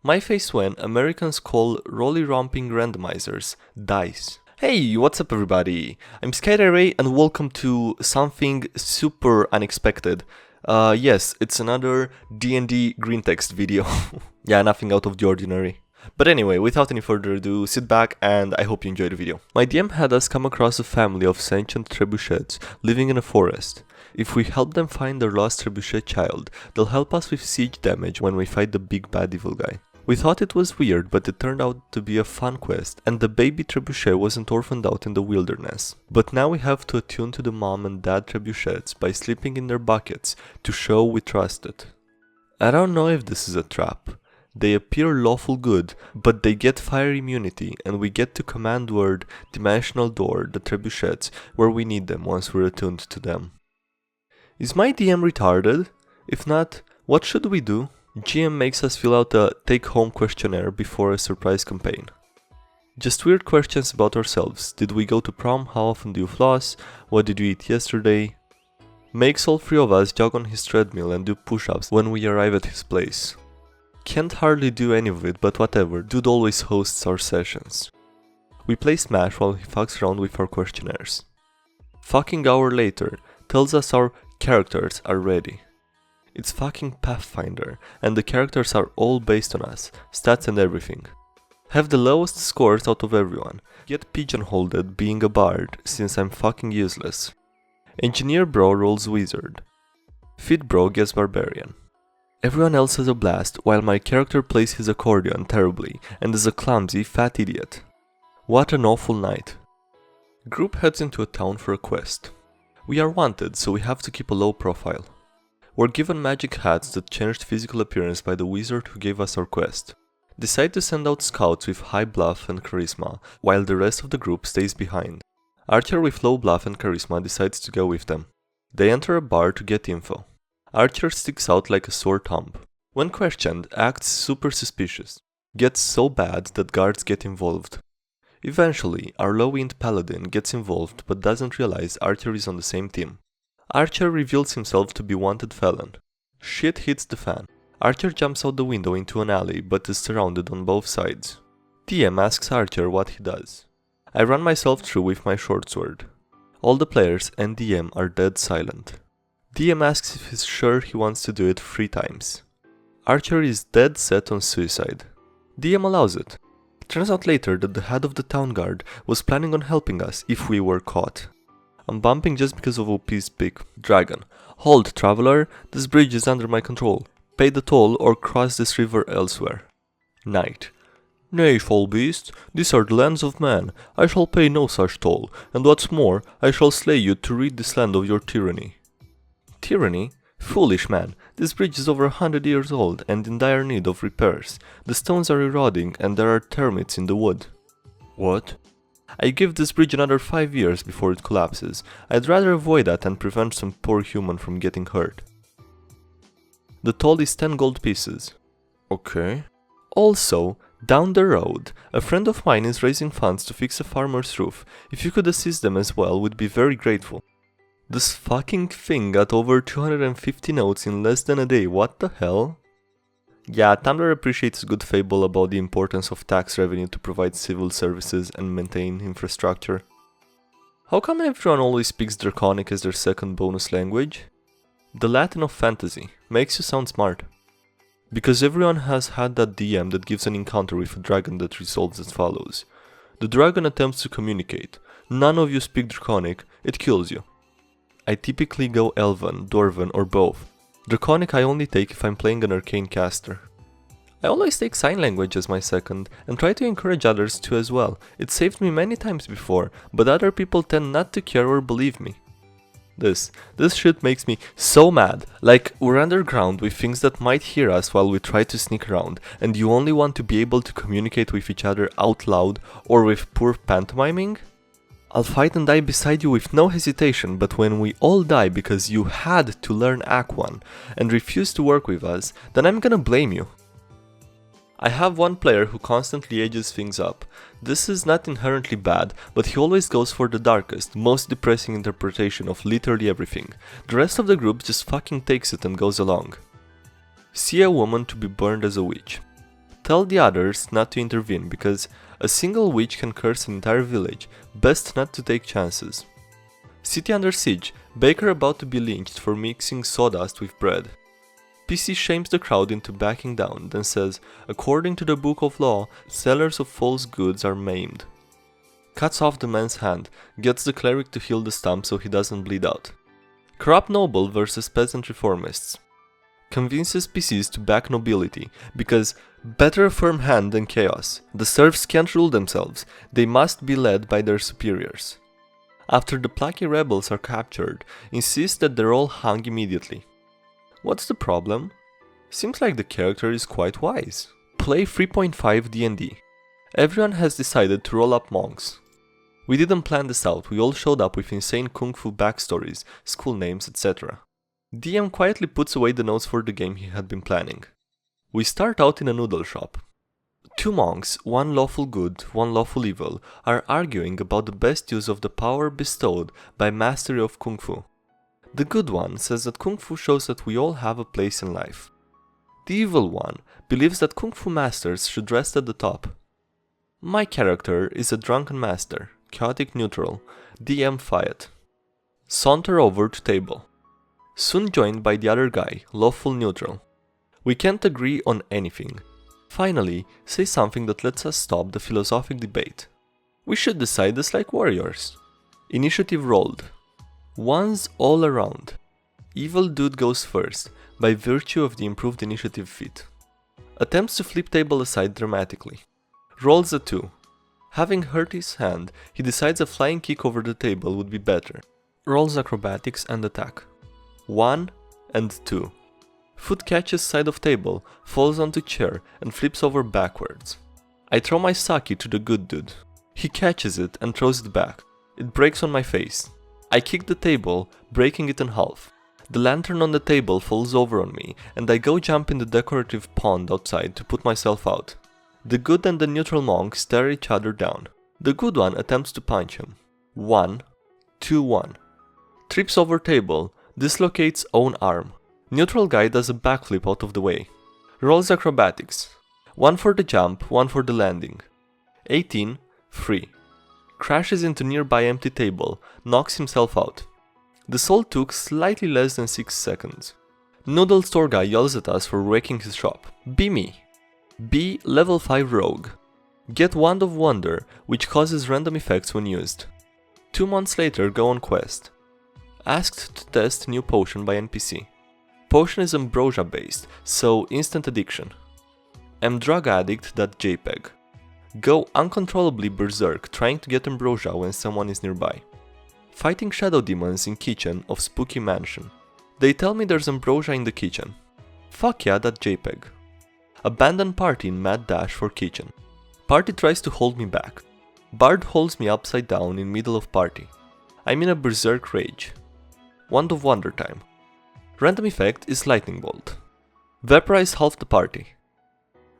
My face when Americans call rolly-romping randomizers dice. Hey, what's up everybody? I'm SkyDieRay and welcome to something super unexpected. Yes, it's another DnDGreentext video. Yeah, nothing out of the ordinary. But anyway, without any further ado, sit back and I hope you enjoy the video. My DM had us come across a family of sentient trebuchets living in a forest. If we help them find their lost trebuchet child, they'll help us with siege damage when we fight the big bad evil guy. We thought it was weird, but it turned out to be a fun quest, and the baby trebuchet wasn't orphaned out in the wilderness. But now we have to attune to the mom and dad trebuchets by sleeping in their buckets to show we trust it. I don't know if this is a trap. They appear lawful good, but they get fire immunity, and we get to command word dimensional door the trebuchets where we need them once we're attuned to them. Is my DM retarded? If not, what should we do? GM makes us fill out a take-home questionnaire before a surprise campaign. Just weird questions about ourselves. Did we go to prom? How often do you floss? What did you eat yesterday? Makes all three of us jog on his treadmill and do push-ups when we arrive at his place. Can't hardly do any of it, but whatever, dude always hosts our sessions. We play Smash while he fucks around with our questionnaires. Fucking hour later, tells us our characters are ready. It's fucking Pathfinder, and the characters are all based on us, stats and everything. Have the lowest scores out of everyone, get pigeonholed being a bard, since I'm fucking useless. Engineer bro rolls wizard. Fit bro gets barbarian. Everyone else has a blast, while my character plays his accordion terribly, and is a clumsy fat idiot. What an awful night. Group heads into a town for a quest. We are wanted, so we have to keep a low profile. We're given magic hats that changed physical appearance by the wizard who gave us our quest. Decide to send out scouts with high bluff and charisma, while the rest of the group stays behind. Archer with low bluff and charisma decides to go with them. They enter a bar to get info. Archer sticks out like a sore thumb. When questioned, acts super suspicious. Gets so bad that guards get involved. Eventually, our low-int paladin gets involved but doesn't realize Archer is on the same team. Archer reveals himself to be wanted felon. Shit hits the fan. Archer jumps out the window into an alley but is surrounded on both sides. DM asks Archer what he does. I run myself through with my short sword. All the players and DM are dead silent. DM asks if he's sure he wants to do it 3 times. Archer is dead set on suicide. DM allows it. Turns out later that the head of the town guard was planning on helping us if we were caught. I'm bumping just because of OP's big dragon. Hold, traveler, this bridge is under my control. Pay the toll or cross this river elsewhere. Knight. Nay, foul beast, these are the lands of man. I shall pay no such toll, and what's more, I shall slay you to rid this land of your tyranny. Tyranny? Foolish man, this bridge is over 100 years old and in dire need of repairs. The stones are eroding and there are termites in the wood. What? I give this bridge another 5 years before it collapses. I'd rather avoid that and prevent some poor human from getting hurt. The toll is 10 gold pieces. Okay. Also, down the road, a friend of mine is raising funds to fix a farmer's roof. If you could assist them as well, we'd be very grateful. This fucking thing got over 250 notes in less than a day, what the hell? Yeah, Tumblr appreciates a good fable about the importance of tax revenue to provide civil services and maintain infrastructure. How come everyone always speaks Draconic as their second bonus language? The Latin of fantasy makes you sound smart. Because everyone has had that DM that gives an encounter with a dragon that resolves as follows. The dragon attempts to communicate. None of you speak Draconic, it kills you. I typically go Elven, Dwarven or both. Draconic I only take if I'm playing an arcane caster. I always take sign language as my second and try to encourage others to as well. It saved me many times before, but other people tend not to care or believe me. This shit makes me so mad. Like, we're underground with things that might hear us while we try to sneak around, and you only want to be able to communicate with each other out loud or with poor pantomiming? I'll fight and die beside you with no hesitation, but when we all die because you had to learn Act 1 and refuse to work with us, then I'm gonna blame you. I have one player who constantly ages things up. This is not inherently bad, but he always goes for the darkest, most depressing interpretation of literally everything. The rest of the group just fucking takes it and goes along. See a woman to be burned as a witch. Tell the others not to intervene because a single witch can curse an entire village, best not to take chances. City under siege, baker about to be lynched for mixing sawdust with bread. PC shames the crowd into backing down, then says, according to the book of law, sellers of false goods are maimed. Cuts off the man's hand, gets the cleric to heal the stump so he doesn't bleed out. Corrupt noble versus peasant reformists. Convinces PCs to back nobility, because better a firm hand than chaos. The serfs can't rule themselves, they must be led by their superiors. After the plucky rebels are captured, insists that they're all hung immediately. What's the problem? Seems like the character is quite wise. Play 3.5 D&D. Everyone has decided to roll up monks. We didn't plan this out, we all showed up with insane kung fu backstories, school names, etc. DM quietly puts away the notes for the game he had been planning. We start out in a noodle shop. Two monks, one lawful good, one lawful evil, are arguing about the best use of the power bestowed by mastery of kung fu. The good one says that kung fu shows that we all have a place in life. The evil one believes that kung fu masters should rest at the top. My character is a drunken master, chaotic neutral, DM fight. Saunter over to table. Soon joined by the other guy, lawful neutral. We can't agree on anything. Finally, say something that lets us stop the philosophic debate. We should decide this like warriors. Initiative rolled. Ones all around. Evil dude goes first, by virtue of the improved initiative feat. Attempts to flip table aside dramatically. Rolls a 2. Having hurt his hand, he decides a flying kick over the table would be better. Rolls acrobatics and attack. 1 and 2. Foot catches side of table, falls onto chair and flips over backwards. I throw my sake to the good dude. He catches it and throws it back. It breaks on my face. I kick the table, breaking it in half. The lantern on the table falls over on me and I go jump in the decorative pond outside to put myself out. The good and the neutral monk stare each other down. The good one attempts to punch him. 1, 2, 1. Trips over table, dislocates own arm. Neutral guy does a backflip out of the way. Rolls acrobatics. 1 for the jump, 1 for the landing. 18, free. Crashes into nearby empty table, knocks himself out. The soul took slightly less than 6 seconds. Noodle store guy yells at us for wrecking his shop. Be me. Be level 5 rogue. Get Wand of Wonder, which causes random effects when used. 2 months later go on quest. Asked to test new potion by NPC. Potion is ambrosia based, so instant addiction. Am drug addict.jpg. Go uncontrollably berserk trying to get ambrosia when someone is nearby. Fighting shadow demons in kitchen of spooky mansion. They tell me there's ambrosia in the kitchen. Fuck yeah.jpg. Abandoned party in mad dash for kitchen. Party tries to hold me back. Bard holds me upside down in middle of party. I'm in a berserk rage. Wand of Wonder time. Random effect is lightning bolt. Vaporize half the party.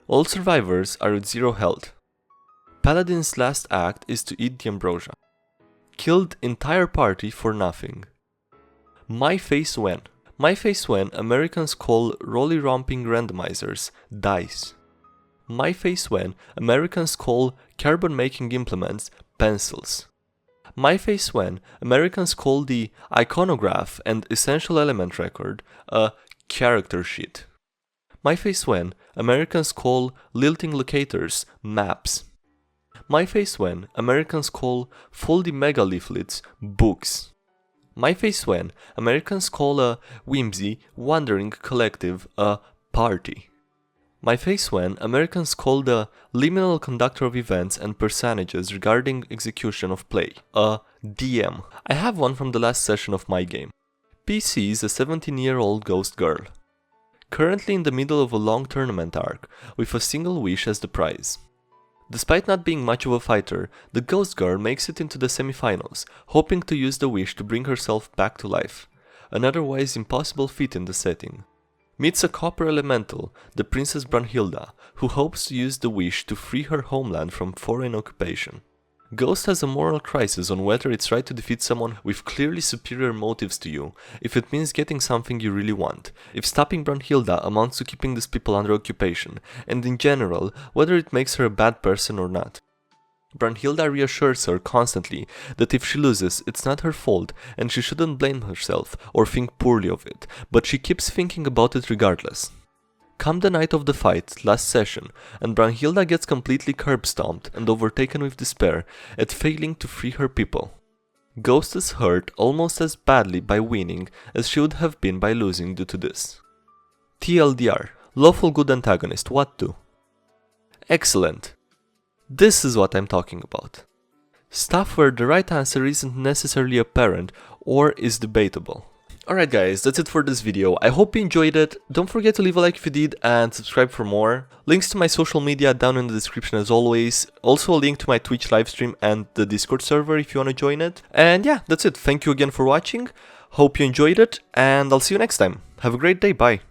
All survivors are at 0 health. Paladin's last act is to eat the ambrosia. Killed entire party for nothing. My face when. My face when Americans call rolly-romping randomizers dice. My face when Americans call carbon-making implements pencils. My face when Americans call the iconograph and essential element record a character sheet. My face when Americans call lilting locators maps. My face when Americans call foldy mega leaflets books. My face when Americans call a whimsy wandering collective a party. My face when Americans call the liminal conductor of events and personages regarding execution of play a DM. I have one from the last session of my game. PC is a 17-year-old ghost girl. Currently in the middle of a long tournament arc, with a single wish as the prize. Despite not being much of a fighter, the ghost girl makes it into the semifinals, hoping to use the wish to bring herself back to life. An otherwise impossible feat in the setting. Meets a copper elemental, the Princess Brunhilda, who hopes to use the wish to free her homeland from foreign occupation. Ghost has a moral crisis on whether it's right to defeat someone with clearly superior motives to you, if it means getting something you really want, if stopping Brunhilde amounts to keeping these people under occupation, and in general, whether it makes her a bad person or not. Brunhilde reassures her constantly that if she loses, it's not her fault and she shouldn't blame herself or think poorly of it, but she keeps thinking about it regardless. Come the night of the fight, last session, and Brunhilde gets completely curb-stomped and overtaken with despair at failing to free her people. Ghost is hurt almost as badly by winning as she would have been by losing due to this. TLDR, lawful good antagonist, what do? Excellent. This is what I'm talking about. Stuff where the right answer isn't necessarily apparent or is debatable. Alright guys, that's it for this video. I hope you enjoyed it. Don't forget to leave a like if you did and subscribe for more. Links to my social media down in the description as always. Also a link to my Twitch livestream and the Discord server if you want to join it. And yeah, that's it. Thank you again for watching. Hope you enjoyed it and I'll see you next time. Have a great day. Bye.